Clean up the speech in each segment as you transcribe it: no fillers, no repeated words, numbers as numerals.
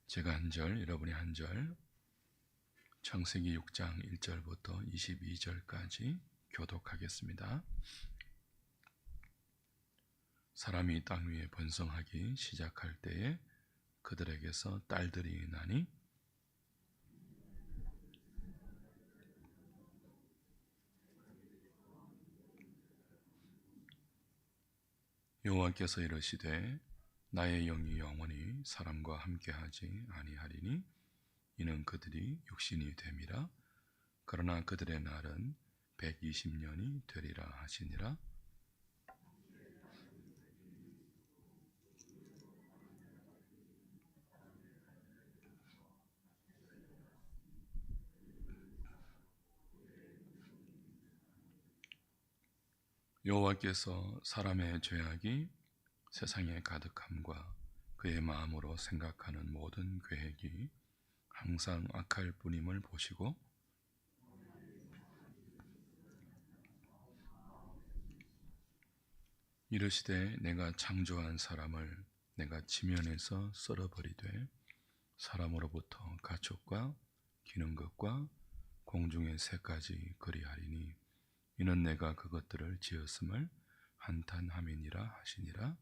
제가 한 절, 여러분이 한 절, 창세기 6장 1절부터 22절까지 교독하겠습니다. 사람이 땅 위에 번성하기 시작할 때에 그들에게서 딸들이 나니 여호와께서 이르시되 나의 영이 영원히 사람과 함께하지 아니하리니 이는 그들이 육신이 됨이라. 그러나 그들의 날은 120년이 되리라 하시니라. 여호와께서 사람의 죄악이 세상에 가득함과 그의 마음으로 생각하는 모든 계획이 항상 악할 뿐임을 보시고 이르시되 내가 창조한 사람을 내가 지면에서 썰어버리되 사람으로부터 가축과 기는 것과 공중의 새까지 그리하리니 이는 내가 그것들을 지었음을 한탄함이니라 하시니라.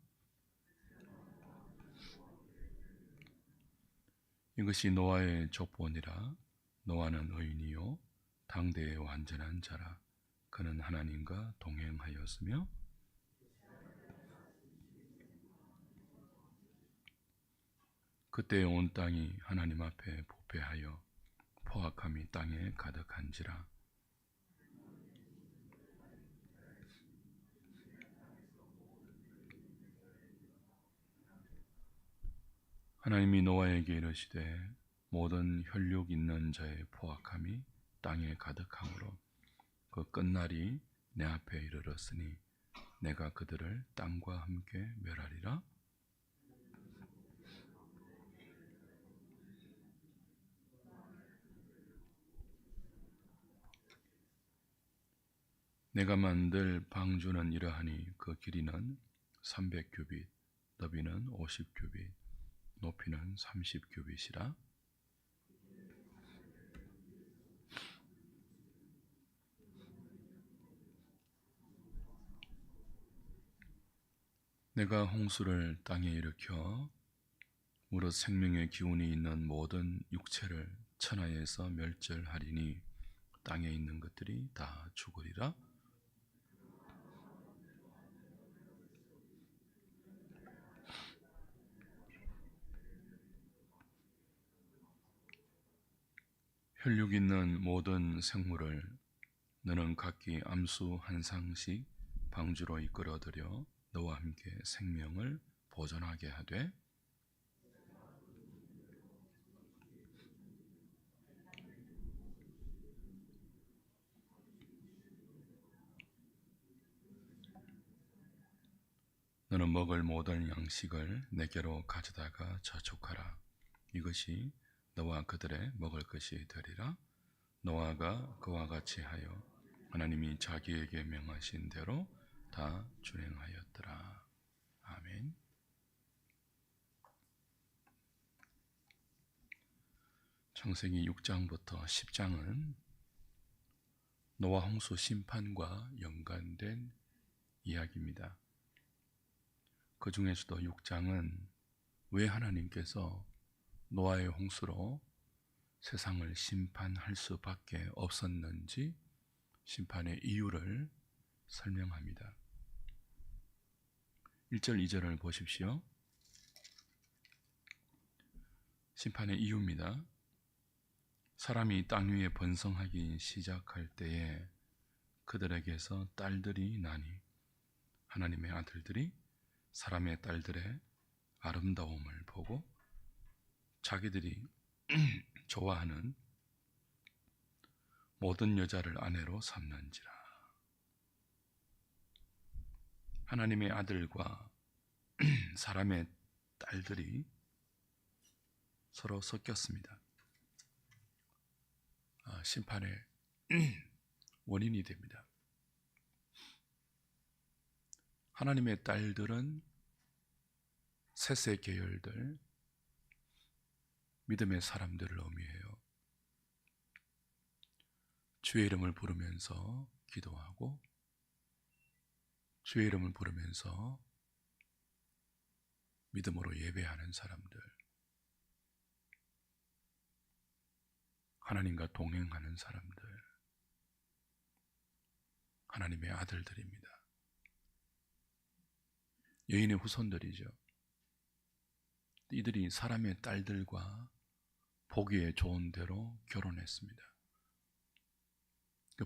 이것이 노아의 족본이라. 노아는 의인이요 당대의 완전한 자라. 그는 하나님과 동행하였으며 그때 온 땅이 하나님 앞에 부패하여 포악함이 땅에 가득한지라. 하나님이 노아에게 이르시되 모든 혈육 있는 자의 포악함이 땅에 가득하므로 그 끝날이 내 앞에 이르렀으니 내가 그들을 땅과 함께 멸하리라. 내가 만들 방주는 이러하니 그 길이는 300규빗, 너비는 50규빗, 높이는 30규빗이라. 내가 홍수를 땅에 일으켜 무릇 생명의 기운이 있는 모든 육체를 천하에서 멸절하리니 땅에 있는 것들이 다 죽으리라. 혈육 있는 모든 생물을 너는 각기 암수 한 상씩 방주로 이끌어들여 너와 함께 생명을 보존하게 하되 너는 먹을 모든 양식을 내게로 가져다가 저축하라. 이것이 너와 그들의 먹을 것이 되리라. 노아가 그와 같이 하여 하나님이 자기에게 명하신 대로 다 준행하였더라. 아멘. 창세기 6장부터 10장은 노아 홍수 심판과 연관된 이야기입니다. 그 중에서도 6장은 왜 하나님께서 노아의 홍수로 세상을 심판할 수밖에 없었는지 심판의 이유를 설명합니다. 1절, 2절을 보십시오. 심판의 이유입니다. 사람이 땅 위에 번성하기 시작할 때에 그들에게서 딸들이 나니 하나님의 아들들이 사람의 딸들의 아름다움을 보고 자기들이 좋아하는 모든 여자를 아내로 삼는지라. 하나님의 아들과 사람의 딸들이 서로 섞였습니다. 심판의 원인이 됩니다. 하나님의 딸들은 셋의 계열들, 믿음의 사람들을 의미해요. 주의 이름을 부르면서 기도하고 주의 이름을 부르면서 믿음으로 예배하는 사람들, 하나님과 동행하는 사람들, 하나님의 아들들입니다. 여인의 후손들이죠. 이들이 사람의 딸들과 보기에 좋은 대로 결혼했습니다.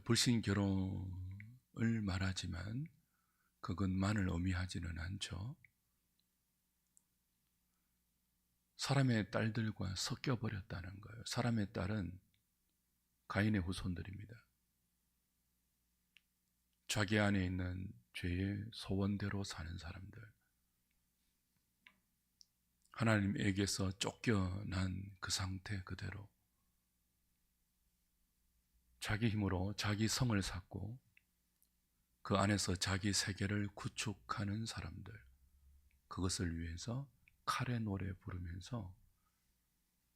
불신 결혼을 말하지만 그것만을 의미하지는 않죠. 사람의 딸들과 섞여버렸다는 거예요. 사람의 딸은 가인의 후손들입니다. 자기 안에 있는 죄의 소원대로 사는 사람들, 하나님에게서 쫓겨난 그 상태 그대로 자기 힘으로 자기 성을 쌓고 그 안에서 자기 세계를 구축하는 사람들, 그것을 위해서 칼의 노래 부르면서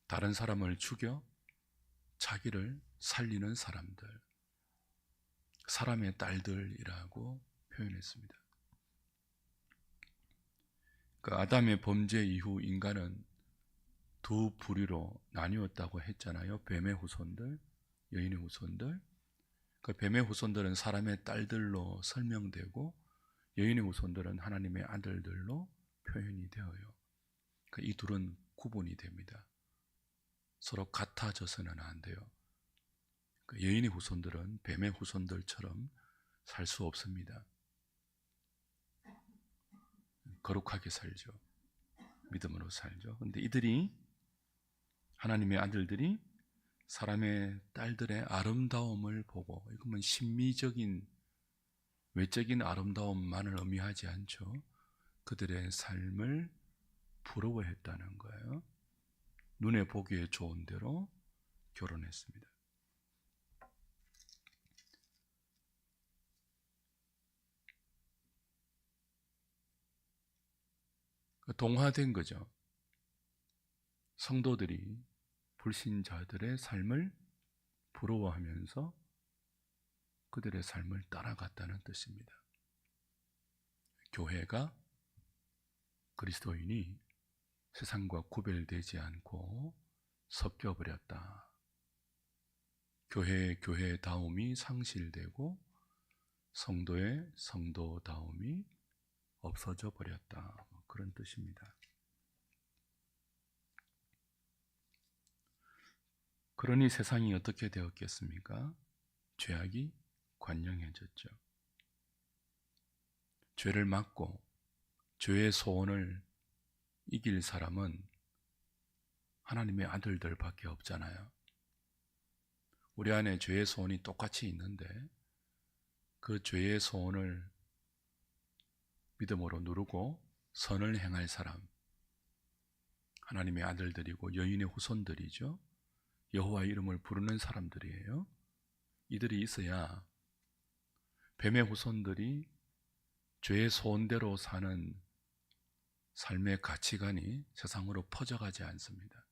다른 사람을 죽여 자기를 살리는 사람들, 사람의 딸들이라고 표현했습니다. 그 아담의 범죄 이후 인간은 두 부류로 나뉘었다고 했잖아요. 뱀의 후손들, 여인의 후손들. 그 뱀의 후손들은 사람의 딸들로 설명되고 여인의 후손들은 하나님의 아들들로 표현이 되어요. 이 둘은 구분이 됩니다. 서로 같아져서는 안 돼요. 여인의 후손들은 뱀의 후손들처럼 살 수 없습니다. 거룩하게 살죠. 믿음으로 살죠. 그런데 이들이, 하나님의 아들들이 사람의 딸들의 아름다움을 보고, 이건 심미적인 외적인 아름다움만을 의미하지 않죠. 그들의 삶을 부러워했다는 거예요. 눈에 보기에 좋은 대로 결혼했습니다. 동화된 거죠. 성도들이 불신자들의 삶을 부러워하면서 그들의 삶을 따라갔다는 뜻입니다. 교회가, 그리스도인이 세상과 구별되지 않고 섞여버렸다. 교회의 교회다움이 상실되고 성도의 성도다움이 없어져 버렸다. 그런 뜻입니다. 그러니 세상이 어떻게 되었겠습니까? 죄악이 관영해졌죠. 죄를 막고 죄의 소원을 이길 사람은 하나님의 아들들밖에 없잖아요. 우리 안에 죄의 소원이 똑같이 있는데 그 죄의 소원을 믿음으로 누르고 선을 행할 사람, 하나님의 아들들이고 여인의 후손들이죠. 여호와의 이름을 부르는 사람들이에요. 이들이 있어야 뱀의 후손들이 죄의 소원대로 사는 삶의 가치관이 세상으로 퍼져가지 않습니다.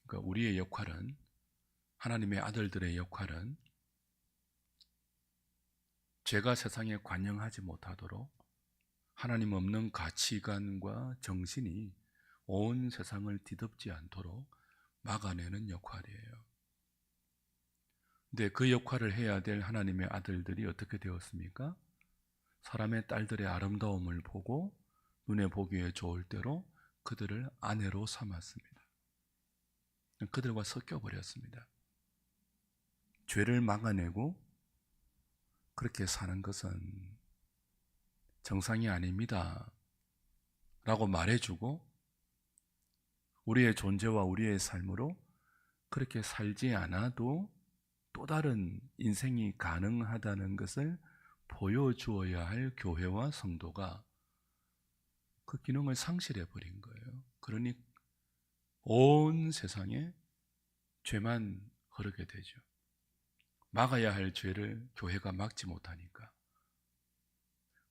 그러니까 우리의 역할은, 하나님의 아들들의 역할은 죄가 세상에 관영하지 못하도록 하나님 없는 가치관과 정신이 온 세상을 뒤덮지 않도록 막아내는 역할이에요. 근데 그 역할을 해야 될 하나님의 아들들이 어떻게 되었습니까? 사람의 딸들의 아름다움을 보고 눈에 보기에 좋을 대로 그들을 아내로 삼았습니다. 그들과 섞여버렸습니다. 죄를 막아내고 그렇게 사는 것은 정상이 아닙니다 라고 말해주고 우리의 존재와 우리의 삶으로 그렇게 살지 않아도 또 다른 인생이 가능하다는 것을 보여주어야 할 교회와 성도가 그 기능을 상실해 버린 거예요. 그러니 온 세상에 죄만 흐르게 되죠. 막아야 할 죄를 교회가 막지 못하니까.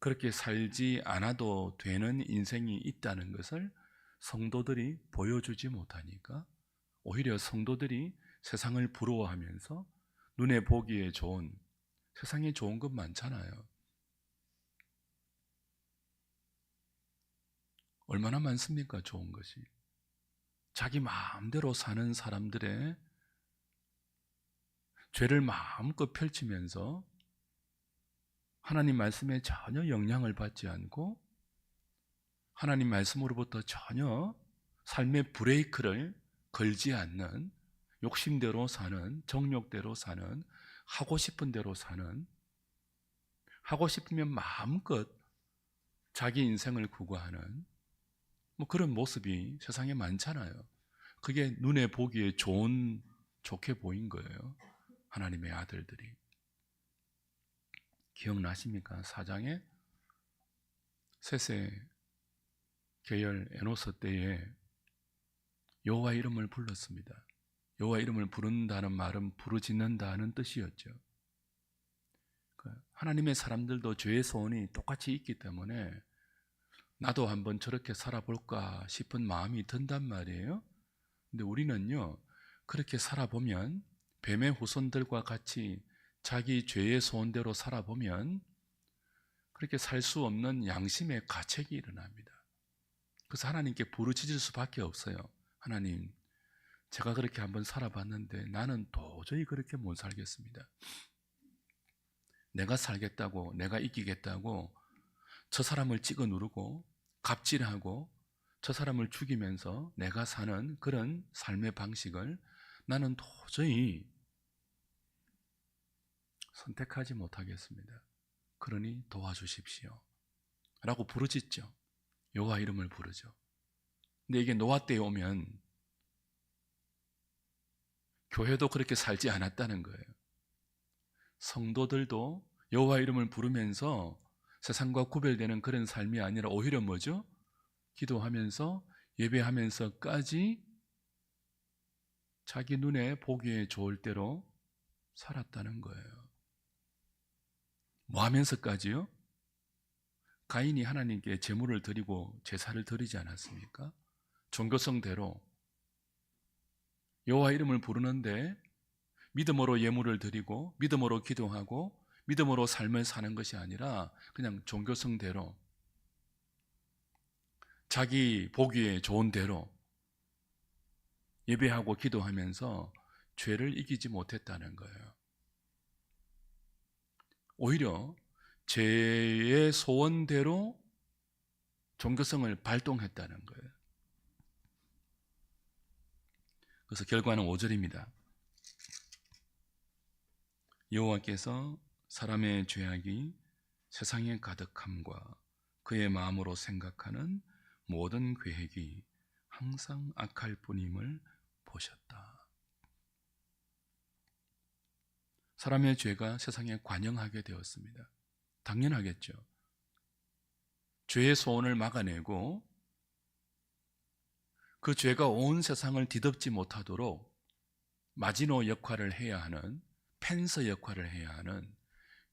그렇게 살지 않아도 되는 인생이 있다는 것을 성도들이 보여주지 못하니까 오히려 성도들이 세상을 부러워하면서 눈에 보기에 좋은, 세상에 좋은 것 많잖아요. 얼마나 많습니까? 좋은 것이. 자기 마음대로 사는 사람들의 죄를 마음껏 펼치면서 하나님 말씀에 전혀 영향을 받지 않고 하나님 말씀으로부터 전혀 삶의 브레이크를 걸지 않는, 욕심대로 사는, 정욕대로 사는, 하고 싶은 대로 사는, 하고 싶으면 마음껏 자기 인생을 구가하는 그런 모습이 세상에 많잖아요. 그게 눈에 보기에 좋게 보인 거예요. 하나님의 아들들이. 기억나십니까? 4장에 셋세 계열 에노스 때에 여호와 이름을 불렀습니다. 여호와 이름을 부른다는 말은 부르짖는다는 뜻이었죠. 하나님의 사람들도 죄의 소원이 똑같이 있기 때문에 나도 한번 저렇게 살아볼까 싶은 마음이 든단 말이에요. 근데 우리는요, 그렇게 살아보면 뱀의 후손들과 같이 자기 죄의 소원대로 살아보면 그렇게 살 수 없는 양심의 가책이 일어납니다. 그래서 하나님께 부르짖을 수밖에 없어요. 하나님, 제가 그렇게 한번 살아봤는데 나는 도저히 그렇게 못 살겠습니다. 내가 살겠다고, 내가 이기겠다고 저 사람을 찍어 누르고 갑질하고 저 사람을 죽이면서 내가 사는 그런 삶의 방식을 나는 도저히 선택하지 못하겠습니다. 그러니 도와주십시오 라고 부르짖죠. 여호와 이름을 부르죠. 근데 이게 노아 때에 오면 교회도 그렇게 살지 않았다는 거예요. 성도들도 여호와 이름을 부르면서 세상과 구별되는 그런 삶이 아니라 오히려 뭐죠? 기도하면서 예배하면서까지 자기 눈에 보기에 좋을 대로 살았다는 거예요. 뭐 하면서까지요? 가인이 하나님께 제물을 드리고 제사를 드리지 않았습니까? 종교성대로 여호와 이름을 부르는데 믿음으로 예물을 드리고 믿음으로 기도하고 믿음으로 삶을 사는 것이 아니라 그냥 종교성대로 자기 보기에 좋은 대로 예배하고 기도하면서 죄를 이기지 못했다는 거예요. 오히려 죄의 소원대로 종교성을 발동했다는 거예요. 그래서 결과는 5절입니다. 여호와께서 사람의 죄악이 세상에 가득함과 그의 마음으로 생각하는 모든 계획이 항상 악할 뿐임을 보셨다. 사람의 죄가 세상에 관영하게 되었습니다. 당연하겠죠. 죄의 소원을 막아내고 그 죄가 온 세상을 뒤덮지 못하도록 마지노 역할을 해야 하는, 펜서 역할을 해야 하는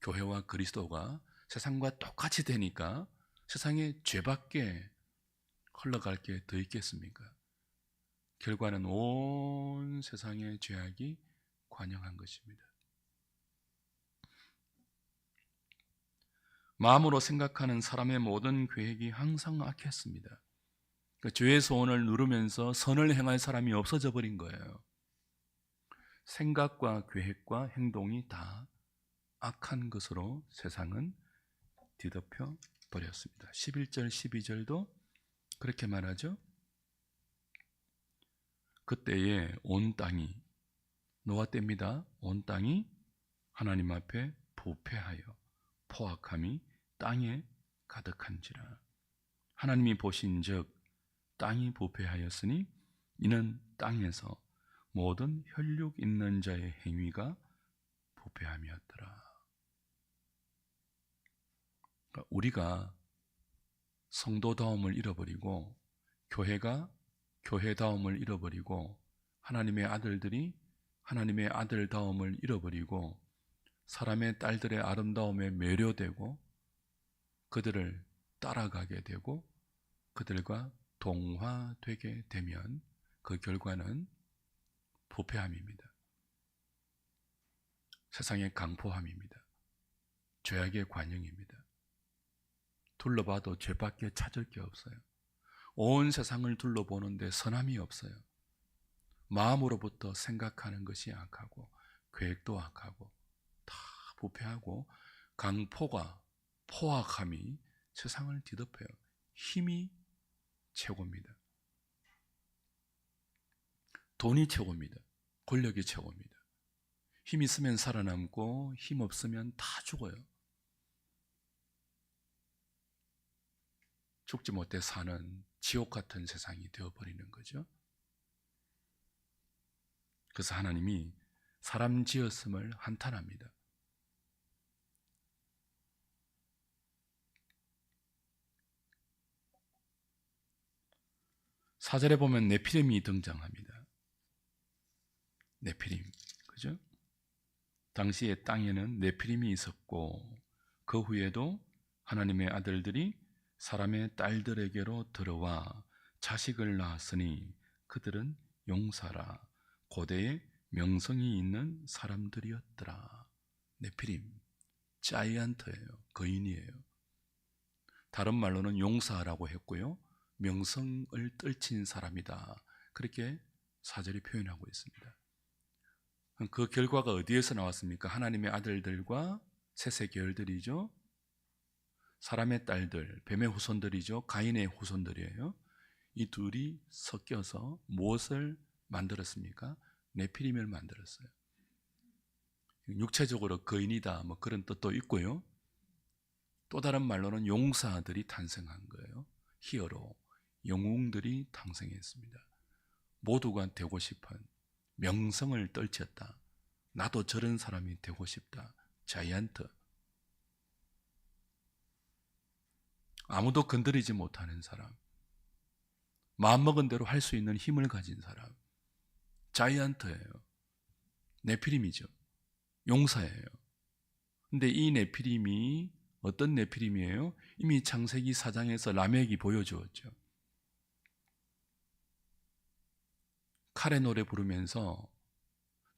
교회와 그리스도가 세상과 똑같이 되니까 세상에 죄밖에 흘러갈 게 더 있겠습니까? 결과는 온 세상의 죄악이 관영한 것입니다. 마음으로 생각하는 사람의 모든 계획이 항상 악했습니다. 그 죄의 소원을 누르면서 선을 행할 사람이 없어져 버린 거예요. 생각과 계획과 행동이 다 악한 것으로 세상은 뒤덮여 버렸습니다. 11절 12절도 그렇게 말하죠. 그때에 온 땅이, 노아 때입니다. 온 땅이 하나님 앞에 부패하여 포악함이 땅에 가득한지라. 하나님이 보신즉 땅이 부패하였으니 이는 땅에서 모든 혈육 있는 자의 행위가 부패함이었더라. 그러니까 우리가 성도다움을 잃어버리고 교회가 교회다움을 잃어버리고 하나님의 아들들이 하나님의 아들다움을 잃어버리고 사람의 딸들의 아름다움에 매료되고 그들을 따라가게 되고 그들과 동화되게 되면 그 결과는 부패함입니다. 세상의 강포함입니다. 죄악의 관영입니다. 둘러봐도 죄밖에 찾을 게 없어요. 온 세상을 둘러보는데 선함이 없어요. 마음으로부터 생각하는 것이 악하고 계획도 악하고 다 부패하고 강포가 포악함이 세상을 뒤덮여요. 힘이 최고입니다. 돈이 최고입니다. 권력이 최고입니다. 힘 있으면 살아남고 힘 없으면 다 죽어요. 죽지 못해 사는 지옥 같은 세상이 되어버리는 거죠. 그래서 하나님이 사람 지었음을 한탄합니다. 4절에 보면 네피림이 등장합니다. 네피림, 그죠? 당시에 땅에는 네피림이 있었고 그 후에도 하나님의 아들들이 사람의 딸들에게로 들어와 자식을 낳았으니 그들은 용사라 고대에 명성이 있는 사람들이었더라. 네피림, 자이언트예요. 거인이에요. 다른 말로는 용사라고 했고요. 명성을 떨친 사람이다. 그렇게 4절이 표현하고 있습니다. 그 결과가 어디에서 나왔습니까? 하나님의 아들들과 셋의 계열들이죠. 사람의 딸들, 뱀의 후손들이죠. 가인의 후손들이에요. 이 둘이 섞여서 무엇을 만들었습니까? 네피림을 만들었어요. 육체적으로 거인이다 뭐 그런 뜻도 있고요. 또 다른 말로는 용사들이 탄생한 거예요. 히어로, 영웅들이 탄생했습니다. 모두가 되고 싶은 명성을 떨쳤다. 나도 저런 사람이 되고 싶다. 자이언트. 아무도 건드리지 못하는 사람. 마음먹은 대로 할 수 있는 힘을 가진 사람. 자이언트예요. 네피림이죠. 용사예요. 근데 이 네피림이 어떤 네피림이에요? 이미 창세기 4장에서 라멕이 보여주었죠. 칼의 노래 부르면서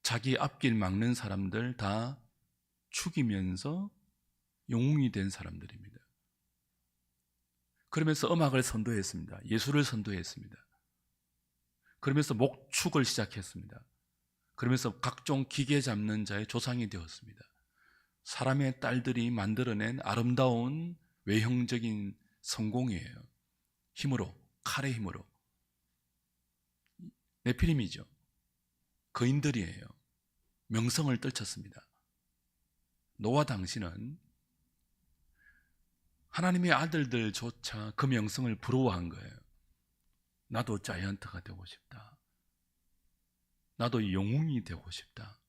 자기 앞길 막는 사람들 다 죽이면서 영웅이 된 사람들입니다. 그러면서 음악을 선도했습니다. 예술을 선도했습니다. 그러면서 목축을 시작했습니다. 그러면서 각종 기계 잡는 자의 조상이 되었습니다. 사람의 딸들이 만들어낸 아름다운 외형적인 성공이에요. 힘으로, 칼의 힘으로. 네피림이죠. 거인들이에요. 명성을 떨쳤습니다. 노아 당시는 하나님의 아들들조차 그 명성을 부러워한 거예요. 나도 자이언트가 되고 싶다. 나도 영웅이 되고 싶다.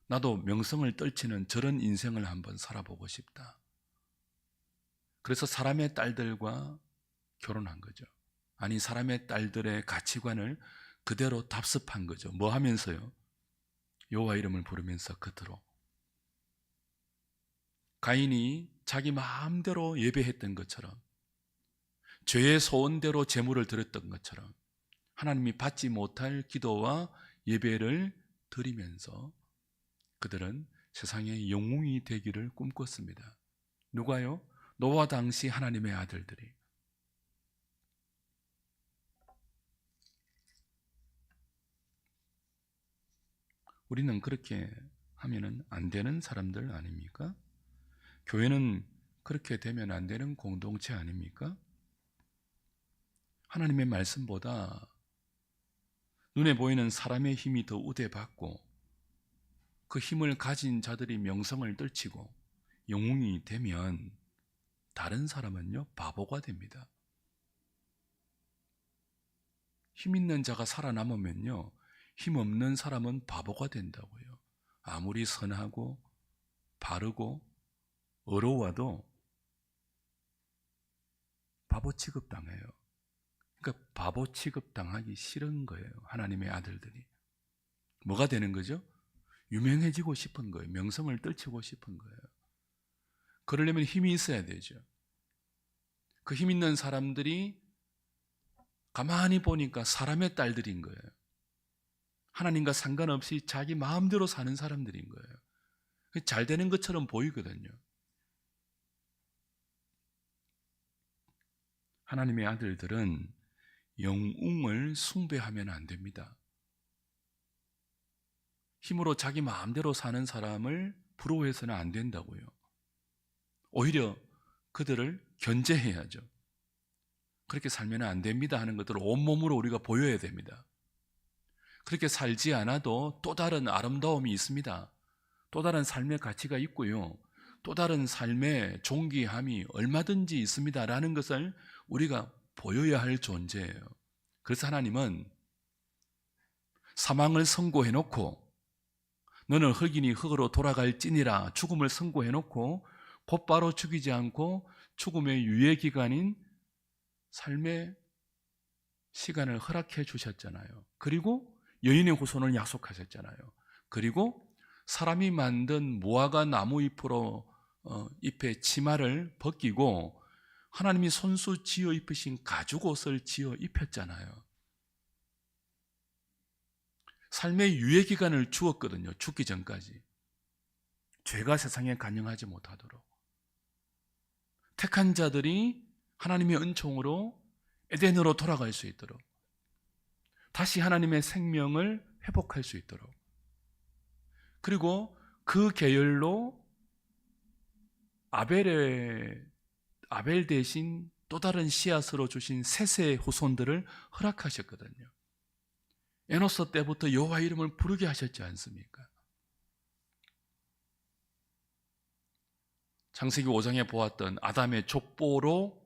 나도 명성을 떨치는 저런 인생을 한번 살아보고 싶다. 그래서 사람의 딸들과 결혼한 거죠. 아니, 사람의 딸들의 가치관을 그대로 답습한 거죠. 뭐 하면서요? 여호와 이름을 부르면서 겉으로. 가인이 자기 마음대로 예배했던 것처럼, 죄의 소원대로 제물을 드렸던 것처럼 하나님이 받지 못할 기도와 예배를 드리면서 그들은 세상의 영웅이 되기를 꿈꿨습니다. 누가요? 노아 당시 하나님의 아들들이. 우리는 그렇게 하면 안 되는 사람들 아닙니까? 교회는 그렇게 되면 안 되는 공동체 아닙니까? 하나님의 말씀보다 눈에 보이는 사람의 힘이 더 우대받고 그 힘을 가진 자들이 명성을 떨치고 영웅이 되면 다른 사람은요, 바보가 됩니다. 힘 있는 자가 살아남으면요, 힘 없는 사람은 바보가 된다고요. 아무리 선하고 바르고 어려워도 바보 취급당해요. 그러니까 바보 취급당하기 싫은 거예요. 하나님의 아들들이. 뭐가 되는 거죠? 유명해지고 싶은 거예요. 명성을 떨치고 싶은 거예요. 그러려면 힘이 있어야 되죠. 그 힘 있는 사람들이 가만히 보니까 사람의 딸들인 거예요. 하나님과 상관없이 자기 마음대로 사는 사람들인 거예요. 잘 되는 것처럼 보이거든요. 하나님의 아들들은 영웅을 숭배하면 안 됩니다. 힘으로 자기 마음대로 사는 사람을 부러워해서는 안 된다고요. 오히려 그들을 견제해야죠. 그렇게 살면 안 됩니다 하는 것들을 온몸으로 우리가 보여야 됩니다. 그렇게 살지 않아도 또 다른 아름다움이 있습니다. 또 다른 삶의 가치가 있고요. 또 다른 삶의 존귀함이 얼마든지 있습니다라는 것을 우리가 보여야 할 존재예요. 그래서 하나님은 사망을 선고해놓고 너는 흙이니 흙으로 돌아갈지니라 죽음을 선고해놓고 곧바로 죽이지 않고 죽음의 유예기간인 삶의 시간을 허락해 주셨잖아요. 그리고 여인의 후손을 약속하셨잖아요. 그리고 사람이 만든 무화과 나무 잎의 치마를 벗기고 하나님이 손수 지어 입으신 가죽 옷을 지어 입혔잖아요. 삶의 유예 기간을 주었거든요. 죽기 전까지. 죄가 세상에 간영하지 못하도록. 택한 자들이 하나님의 은총으로 에덴으로 돌아갈 수 있도록, 다시 하나님의 생명을 회복할 수 있도록, 그리고 그 계열로 아벨 대신 또 다른 씨앗으로 주신 셋의 후손들을 허락하셨거든요. 에노스 때부터 여호와 이름을 부르게 하셨지 않습니까? 창세기 5장에 보았던 아담의 족보로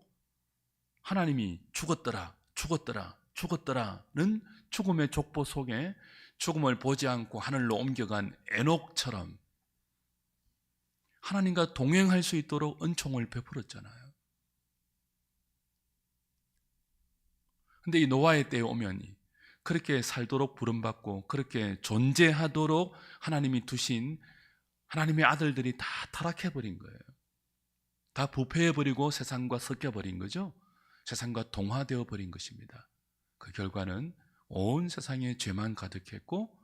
하나님이 죽었더라 죽었더라는 죽음의 족보 속에 죽음을 보지 않고 하늘로 옮겨간 에녹처럼 하나님과 동행할 수 있도록 은총을 베풀었잖아요. 근데 이 노아의 때에 오면 그렇게 살도록 부름받고 그렇게 존재하도록 하나님이 두신 하나님의 아들들이 다 타락해버린 거예요. 다 부패해버리고 세상과 섞여버린 거죠. 세상과 동화되어 버린 것입니다. 그 결과는 온 세상에 죄만 가득했고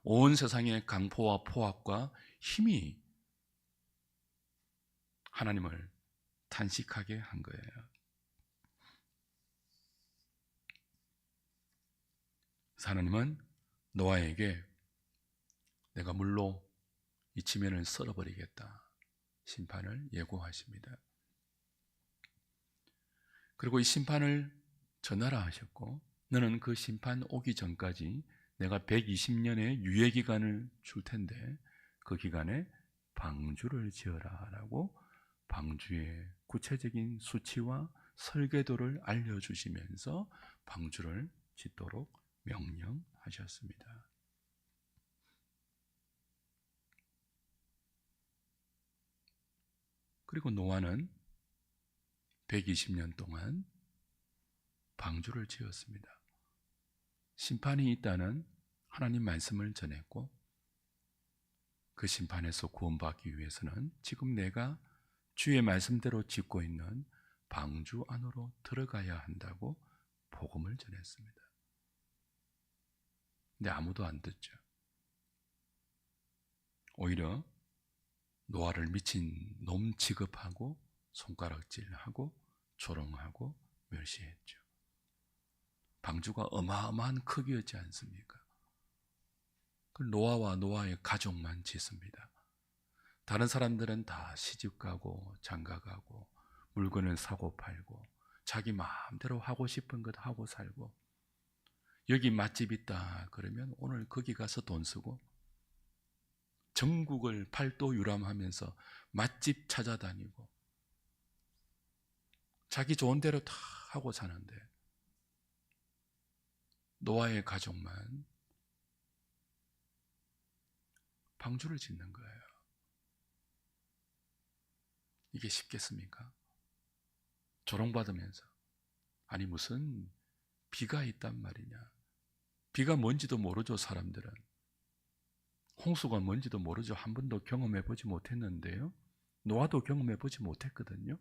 온 세상에 강포와 포악과 힘이 하나님을 탄식하게 한 거예요. 하나님은 노아에게 내가 물로 이 지면을 썰어버리겠다 심판을 예고하십니다. 그리고 이 심판을 전하라 하셨고 너는 그 심판 오기 전까지 내가 120년의 유예기간을 줄 텐데 그 기간에 방주를 지어라 라고 방주의 구체적인 수치와 설계도를 알려주시면서 방주를 짓도록 명령하셨습니다. 그리고 노아는 120년 동안 방주를 지었습니다. 심판이 있다는 하나님 말씀을 전했고 그 심판에서 구원받기 위해서는 지금 내가 주의 말씀대로 짓고 있는 방주 안으로 들어가야 한다고 복음을 전했습니다. 근데 아무도 안 듣죠. 오히려 노아를 미친 놈 취급하고 손가락질하고 조롱하고 멸시했죠. 방주가 어마어마한 크기였지 않습니까? 그 노아와 노아의 가족만 짓습니다. 다른 사람들은 다 시집가고 장가가고 물건을 사고 팔고 자기 마음대로 하고 싶은 것 하고 살고 여기 맛집 있다 그러면 오늘 거기 가서 돈 쓰고 전국을 팔도 유람하면서 맛집 찾아다니고 자기 좋은 대로 다 하고 사는데 노아의 가족만 방주를 짓는 거예요. 이게 쉽겠습니까? 조롱받으면서 아니 무슨 비가 있단 말이냐. 비가 뭔지도 모르죠. 사람들은 홍수가 뭔지도 모르죠. 한 번도 경험해보지 못했는데요. 노아도 경험해보지 못했거든요.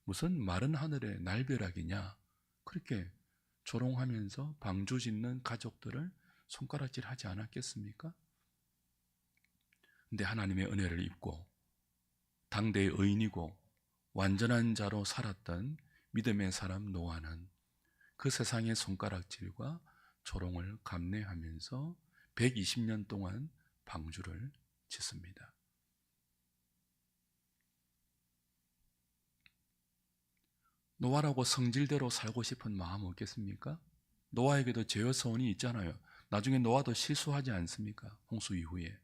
무슨 마른 하늘의 날벼락이냐 그렇게 조롱하면서 방주 짓는 가족들을 손가락질하지 않았겠습니까? 근데 하나님의 은혜를 입고 당대의 의인이고 완전한 자로 살았던 믿음의 사람 노아는 그 세상의 손가락질과 조롱을 감내하면서 120년 동안 방주를 짓습니다. 노아라고 성질대로 살고 싶은 마음 없겠습니까? 노아에게도 죄의 소원이 있잖아요. 나중에 노아도 실수하지 않습니까? 홍수 이후에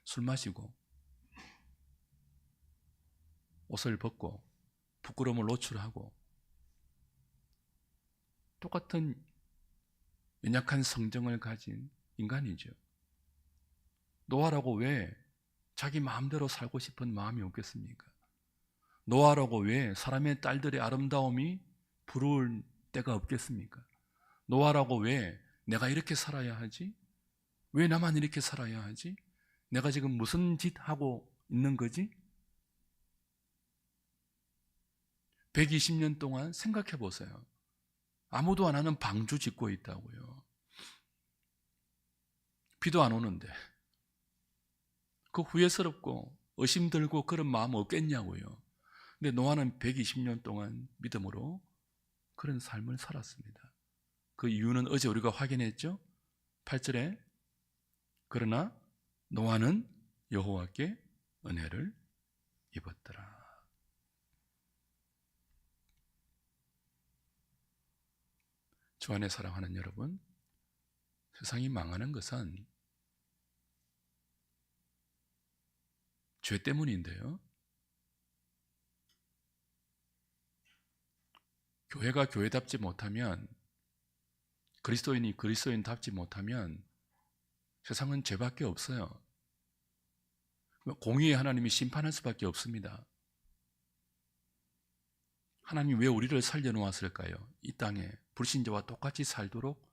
술 마시고 옷을 벗고 부끄러움을 노출하고 똑같은 연약한 성정을 가진 인간이죠. 노아라고 왜 자기 마음대로 살고 싶은 마음이 없겠습니까? 노아라고 왜 사람의 딸들의 아름다움이 부러울 때가 없겠습니까? 노아라고 왜 내가 이렇게 살아야 하지? 왜 나만 이렇게 살아야 하지? 내가 지금 무슨 짓 하고 있는 거지? 120년 동안 생각해 보세요. 아무도 안 하는 방주 짓고 있다고요. 비도 안 오는데 그 후회스럽고 의심 들고 그런 마음 없겠냐고요. 근데 노아는 120년 동안 믿음으로 그런 삶을 살았습니다. 그 이유는 어제 우리가 확인했죠? 8절에 그러나 노아는 여호와께 은혜를 입었더라. 주 안에 사랑하는 여러분, 세상이 망하는 것은 죄 때문인데요. 교회가 교회답지 못하면, 그리스도인이 그리스도인답지 못하면 세상은 죄밖에 없어요. 공의의 하나님이 심판할 수밖에 없습니다. 하나님이 왜 우리를 살려놓았을까요? 이 땅에 불신자와 똑같이 살도록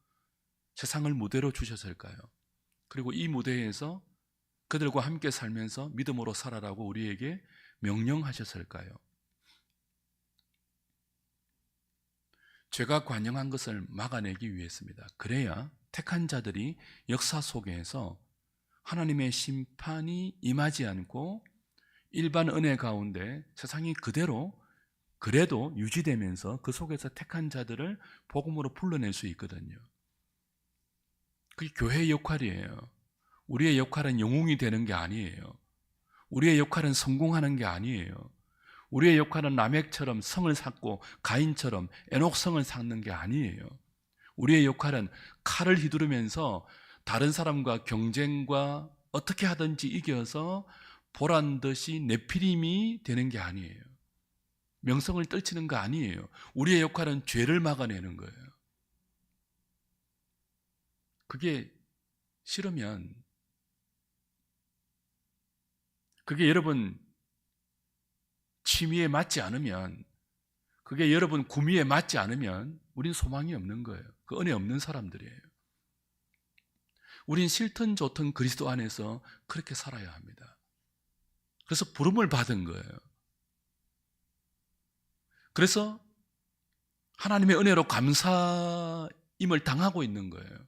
세상을 무대로 주셨을까요? 그리고 이 무대에서 그들과 함께 살면서 믿음으로 살아라고 우리에게 명령하셨을까요? 죄가 관영한 것을 막아내기 위해서입니다. 그래야 택한 자들이 역사 속에서 하나님의 심판이 임하지 않고 일반 은혜 가운데 세상이 그래도 유지되면서 그 속에서 택한 자들을 복음으로 불러낼 수 있거든요. 그게 교회의 역할이에요. 우리의 역할은 영웅이 되는 게 아니에요. 우리의 역할은 성공하는 게 아니에요. 우리의 역할은 라멕처럼 성을 쌓고 가인처럼 에녹성을 쌓는 게 아니에요. 우리의 역할은 칼을 휘두르면서 다른 사람과 경쟁과 어떻게 하든지 이겨서 보란듯이 네피림이 되는 게 아니에요. 명성을 떨치는 거 아니에요. 우리의 역할은 죄를 막아내는 거예요. 그게 싫으면, 그게 여러분 취미에 맞지 않으면, 그게 여러분 구미에 맞지 않으면 우린 소망이 없는 거예요. 그 은혜 없는 사람들이에요. 우린 싫든 좋든 그리스도 안에서 그렇게 살아야 합니다. 그래서 부름을 받은 거예요. 그래서 하나님의 은혜로 감사임을 당하고 있는 거예요.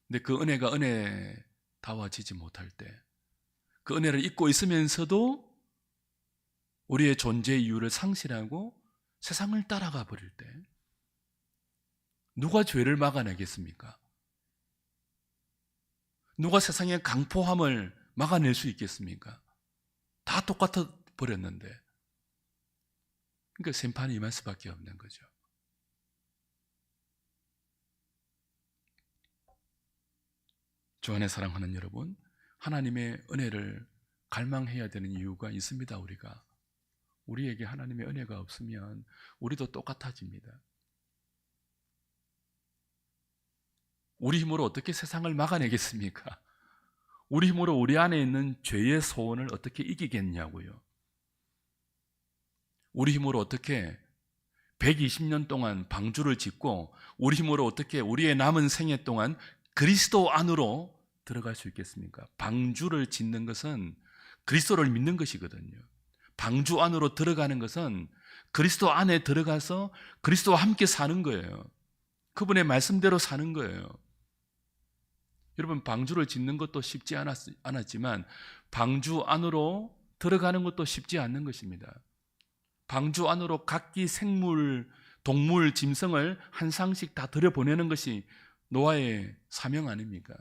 근데 그 은혜가 은혜다워지지 못할 때, 그 은혜를 잊고 있으면서도 우리의 존재 이유를 상실하고 세상을 따라가 버릴 때 누가 죄를 막아내겠습니까? 누가 세상의 강포함을 막아낼 수 있겠습니까? 다 똑같아 버렸는데. 그러니까 심판이 임할 수밖에 없는 거죠. 주 안에 사랑하는 여러분, 하나님의 은혜를 갈망해야 되는 이유가 있습니다. 우리에게 하나님의 은혜가 없으면 우리도 똑같아집니다. 우리 힘으로 어떻게 세상을 막아내겠습니까? 우리 힘으로 우리 안에 있는 죄의 소원을 어떻게 이기겠냐고요. 우리 힘으로 어떻게 120년 동안 방주를 짓고 우리 힘으로 어떻게 우리의 남은 생애 동안 그리스도 안으로 들어갈 수 있겠습니까? 방주를 짓는 것은 그리스도를 믿는 것이거든요. 방주 안으로 들어가는 것은 그리스도 안에 들어가서 그리스도와 함께 사는 거예요. 그분의 말씀대로 사는 거예요. 여러분, 방주를 짓는 것도 쉽지 않았지만 방주 안으로 들어가는 것도 쉽지 않는 것입니다. 방주 안으로 각기 생물, 동물, 짐승을 한 상씩 다 들여보내는 것이 노아의 사명 아닙니까?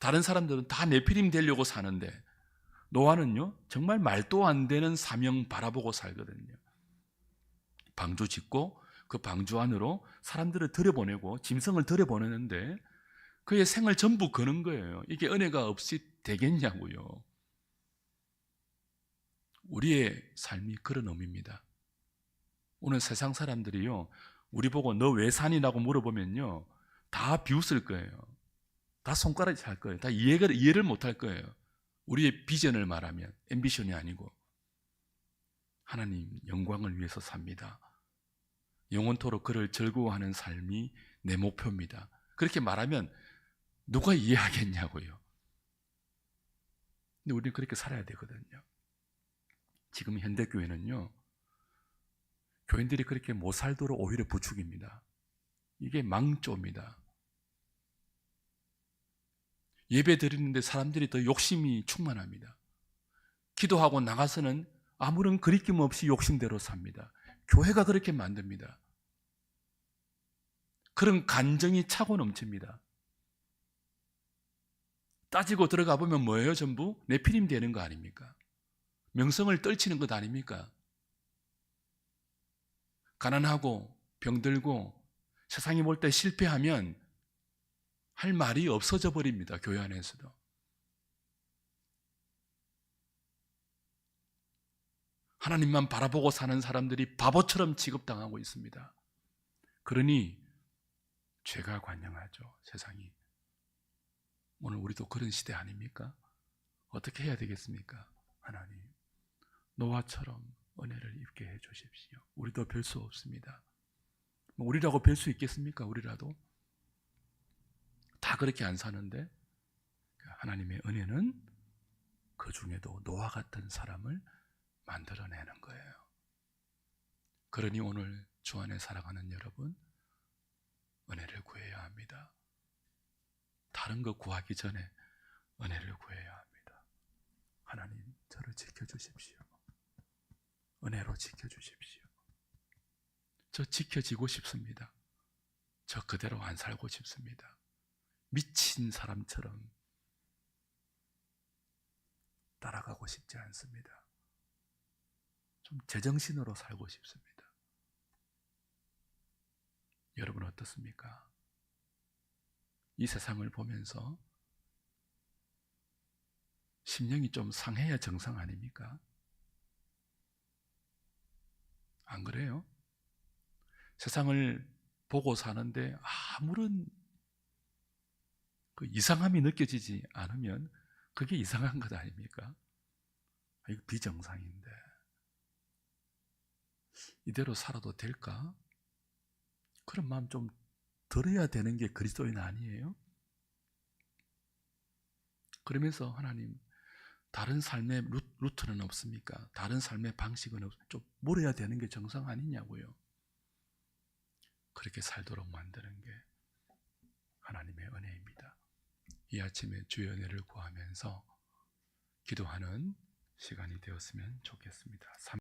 다른 사람들은 다 네피림 되려고 사는데 노아는요, 정말 말도 안 되는 사명 바라보고 살거든요. 방주 짓고 그 방주 안으로 사람들을 들여보내고 짐승을 들여보내는데 그의 생을 전부 거는 거예요. 이게 은혜가 없이 되겠냐고요. 우리의 삶이 그런 의미입니다. 오늘 세상 사람들이요, 우리 보고 너 왜 산이라고 물어보면요, 다 비웃을 거예요. 다 손가락이 찰 거예요. 다 이해를 못 할 거예요. 우리의 비전을 말하면 앰비션이 아니고 하나님 영광을 위해서 삽니다. 영원토록 그를 즐거워하는 삶이 내 목표입니다. 그렇게 말하면 누가 이해하겠냐고요. 근데 우리는 그렇게 살아야 되거든요. 지금 현대교회는요, 교인들이 그렇게 못 살도록 오히려 부축입니다. 이게 망조입니다. 예배 드리는데 사람들이 더 욕심이 충만합니다. 기도하고 나가서는 아무런 거리낌 없이 욕심대로 삽니다. 교회가 그렇게 만듭니다. 그런 간정이 차고 넘칩니다. 따지고 들어가 보면 뭐예요? 전부 네피림 되는 거 아닙니까? 명성을 떨치는 것 아닙니까? 가난하고 병들고 세상이 볼 때 실패하면 할 말이 없어져 버립니다. 교회 안에서도. 하나님만 바라보고 사는 사람들이 바보처럼 취급당하고 있습니다. 그러니 죄가 관영하죠, 세상이. 오늘 우리도 그런 시대 아닙니까? 어떻게 해야 되겠습니까? 하나님, 노아처럼 은혜를 입게 해 주십시오. 우리도 별 수 없습니다. 우리라고 별 수 있겠습니까? 우리라도 다 그렇게 안 사는데 하나님의 은혜는 그 중에도 노아 같은 사람을 만들어내는 거예요. 그러니 오늘 주 안에 살아가는 여러분, 은혜를 구해야 합니다. 다른 거 구하기 전에 은혜를 구해야 합니다. 하나님, 저를 지켜주십시오. 은혜로 지켜주십시오. 저 지켜지고 싶습니다. 저 그대로 안 살고 싶습니다. 미친 사람처럼 따라가고 싶지 않습니다. 좀 제정신으로 살고 싶습니다. 여러분 어떻습니까? 이 세상을 보면서 심령이 좀 상해야 정상 아닙니까? 안 그래요? 세상을 보고 사는데 아무런 그 이상함이 느껴지지 않으면 그게 이상한 것 아닙니까? 이거 비정상인데 이대로 살아도 될까? 그런 마음 좀 들어야 되는 게 그리스도인 아니에요? 그러면서 하나님, 다른 삶의 루트는 없습니까? 다른 삶의 방식은 좀 물어야 되는 게 정상 아니냐고요. 그렇게 살도록 만드는 게 하나님의 은혜입니다. 이 아침에 주의 은혜를 구하면서 기도하는 시간이 되었으면 좋겠습니다.